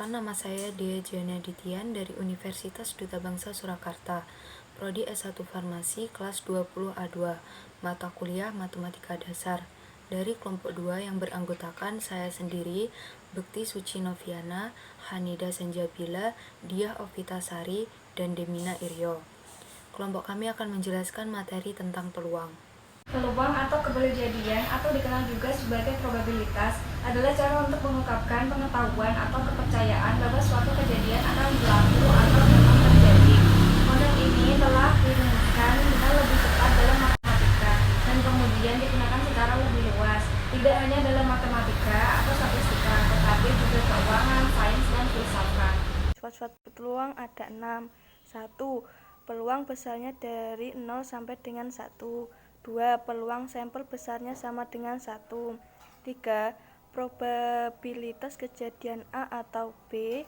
Perkenalkan, nama saya Dea Jana Dityan dari Universitas Duta Bangsa Surakarta, Prodi S1 Farmasi kelas 20A2, mata kuliah Matematika Dasar. Dari kelompok 2 yang beranggotakan saya sendiri, Bekti Suci Noviana, Hanida Sanjabila, Diah Ovitasari, dan Demina Iryo. Kelompok kami akan menjelaskan materi tentang peluang. Peluang atau kebolehjadian atau dikenal juga sebagai probabilitas adalah cara untuk mengungkapkan pengetahuan atau kepercayaan bahwa suatu kejadian akan berlaku atau memang terjadi. Model ini telah dirumuskan dengan lebih cepat dalam matematika dan kemudian digunakan secara lebih luas, tidak hanya dalam matematika atau statistika, tetapi juga keuangan, sains, dan filsafat. Sifat-sifat peluang ada 6. 1. Peluang besarnya dari 0 sampai dengan 1. 2. Peluang sampel besarnya sama dengan 1. 3. Probabilitas kejadian A atau B.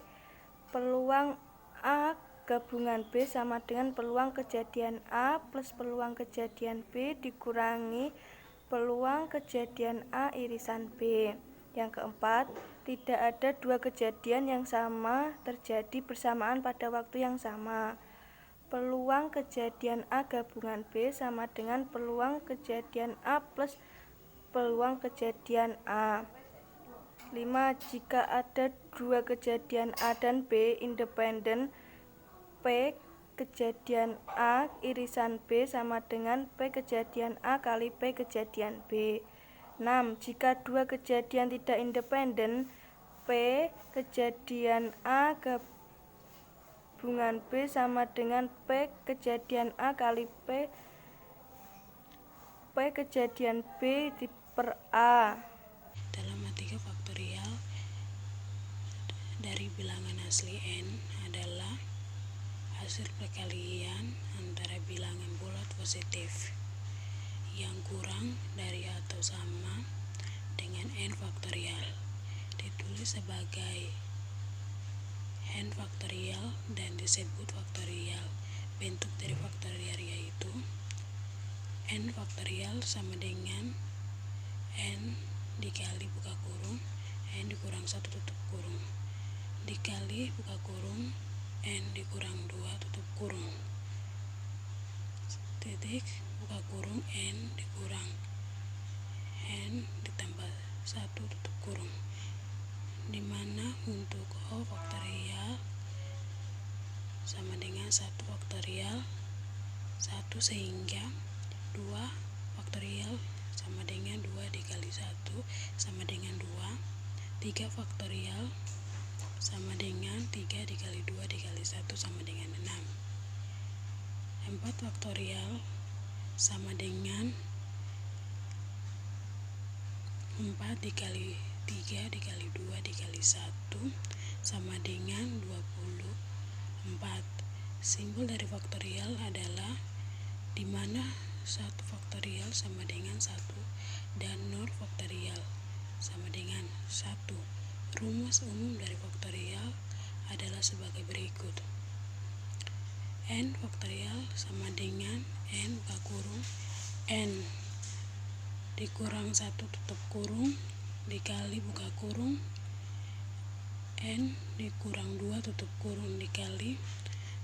Peluang A gabungan B sama dengan peluang kejadian A plus peluang kejadian B dikurangi peluang kejadian A irisan B. Yang keempat, tidak ada dua kejadian yang sama terjadi bersamaan pada waktu yang sama. Peluang kejadian A gabungan B sama dengan peluang kejadian A plus peluang kejadian A. 5. Jika ada dua kejadian A dan B independen, P kejadian A irisan B sama dengan P kejadian A kali P kejadian B. 6. Jika dua kejadian tidak independen, P kejadian A gabungan B sama dengan P kejadian A kali P kejadian B per A. Dalam matematika faktorial dari bilangan asli N adalah hasil perkalian antara bilangan bulat positif yang kurang dari atau sama dengan N faktorial, ditulis sebagai N faktorial dan disebut faktorial. Bentuk dari faktorial yaitu N faktorial sama dengan N dikali buka kurung N dikurang 1 tutup kurung dikali buka kurung N dikurang 2 tutup kurung titik buka kurung N dikurang N ditambah 1 tutup kurung, dimana untuk O faktorial sama dengan 1 faktorial 1 sehingga 2 faktorial sama dengan 2 dikali 1 sama dengan 2, 3 faktorial sama dengan 3 dikali 2 dikali 1 sama dengan 6, 4 faktorial sama dengan 4 dikali 3 dikali 2 dikali 1 sama dengan 24. Simbol dari faktorial adalah dimana 1 faktorial sama dengan 1 dan 0 faktorial sama dengan 1. Rumus umum dari faktorial adalah sebagai berikut. N faktorial sama dengan N buka kurung N dikurang 1 tutup kurung dikali buka kurung N dikurang 2 tutup kurung dikali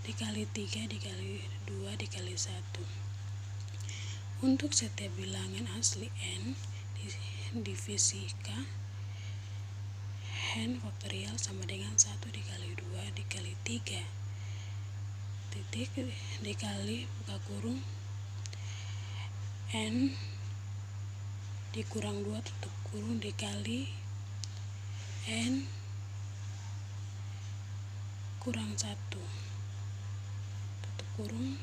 3 dikali 2 dikali 1. Untuk setiap bilangan asli N divisikan N faktorial sama dengan 1 dikali 2 dikali 3 titik dikali buka kurung N dikurang 2 tutup kurung dikali N kurang 1 tutup kurung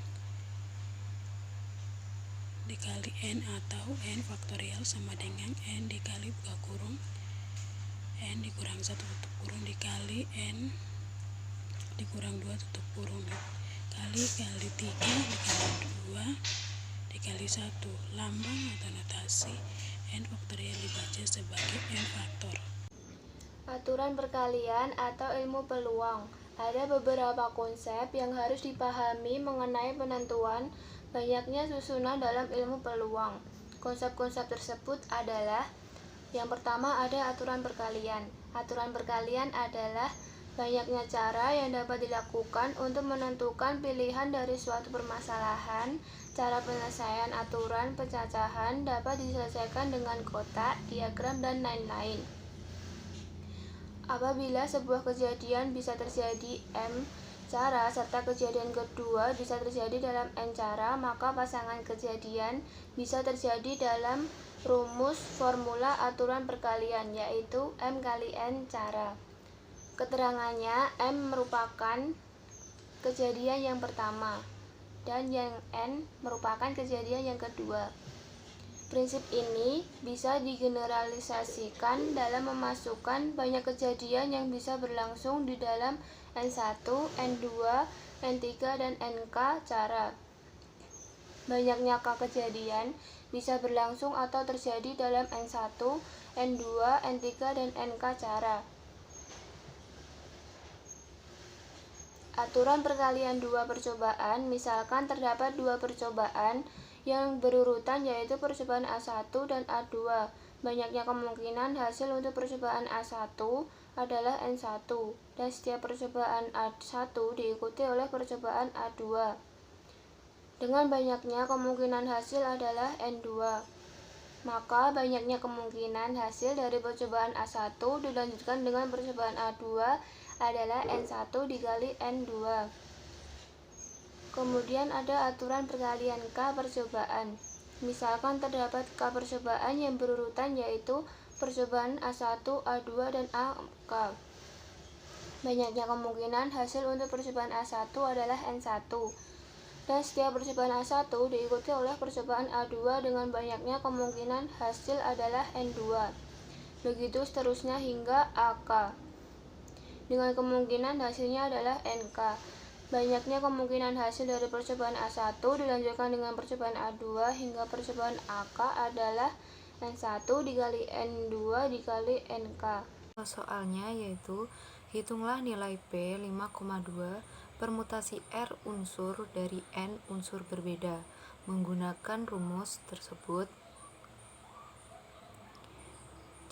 dikali N atau N faktorial sama dengan N dikali buka kurung N dikurang 1 tutup kurung dikali N dikurang 2 tutup kurung kali 3 dikali 2 dikali 1. Lambang atau notasi N faktorial dibaca sebagai N faktor. Aturan perkalian atau ilmu peluang. Ada beberapa konsep yang harus dipahami mengenai penentuan banyaknya susunan dalam ilmu peluang. Konsep-konsep tersebut adalah: yang pertama ada aturan perkalian. Aturan perkalian adalah Banyaknya cara yang dapat dilakukan untuk menentukan pilihan dari suatu permasalahan. Cara penyelesaian aturan pencacahan dapat diselesaikan dengan kotak, diagram, dan lain-lain. Apabila sebuah kejadian bisa terjadi M cara serta kejadian kedua bisa terjadi dalam N cara, maka pasangan kejadian bisa terjadi dalam rumus formula aturan perkalian, yaitu M kali N cara. Keterangannya, M merupakan kejadian yang pertama dan yang N merupakan kejadian yang kedua. Prinsip ini bisa digeneralisasikan dalam memasukkan banyak kejadian yang bisa berlangsung di dalam N1, N2, N3, dan NK cara. Banyaknya kejadian bisa berlangsung atau terjadi dalam N1, N2, N3, dan NK cara. Aturan perkalian dua percobaan, misalkan terdapat dua percobaan yang berurutan yaitu percobaan A1 dan A2. Banyaknya kemungkinan hasil untuk percobaan A1 adalah N1 dan setiap percobaan A1 diikuti oleh percobaan A2. Dengan banyaknya kemungkinan hasil adalah N2, maka banyaknya kemungkinan hasil dari percobaan A1 dilanjutkan dengan percobaan A2 adalah N1 dikali N2. Kemudian ada aturan perkalian K percobaan. Misalkan terdapat K percobaan yang berurutan yaitu percobaan A1, A2, dan AK. Banyaknya kemungkinan hasil untuk percobaan A1 adalah N1. Dan setiap percobaan A1 diikuti oleh percobaan A2 dengan banyaknya kemungkinan hasil adalah N2. Begitu seterusnya hingga AK. Dengan kemungkinan hasilnya adalah NK. Banyaknya kemungkinan hasil dari percobaan A1 dilanjutkan dengan percobaan A2 hingga percobaan AK adalah N1 dikali N2 dikali NK. Soalnya yaitu, hitunglah nilai P 5,2 permutasi R unsur dari N unsur berbeda. Menggunakan rumus tersebut,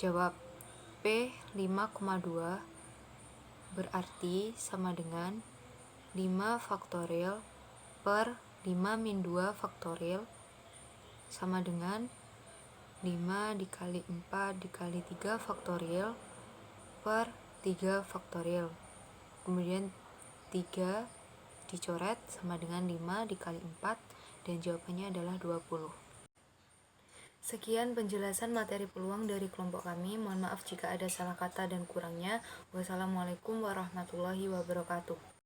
jawab P 5,2 berarti sama dengan 5 faktorial per 5 min 2 faktorial sama dengan 5 dikali 4 dikali 3 faktorial per 3 faktorial. Kemudian 3 dicoret sama dengan 5 dikali 4 dan jawabannya adalah 20. Sekian penjelasan materi peluang dari kelompok kami. Mohon maaf jika ada salah kata dan kurangnya. Wassalamualaikum warahmatullahi wabarakatuh.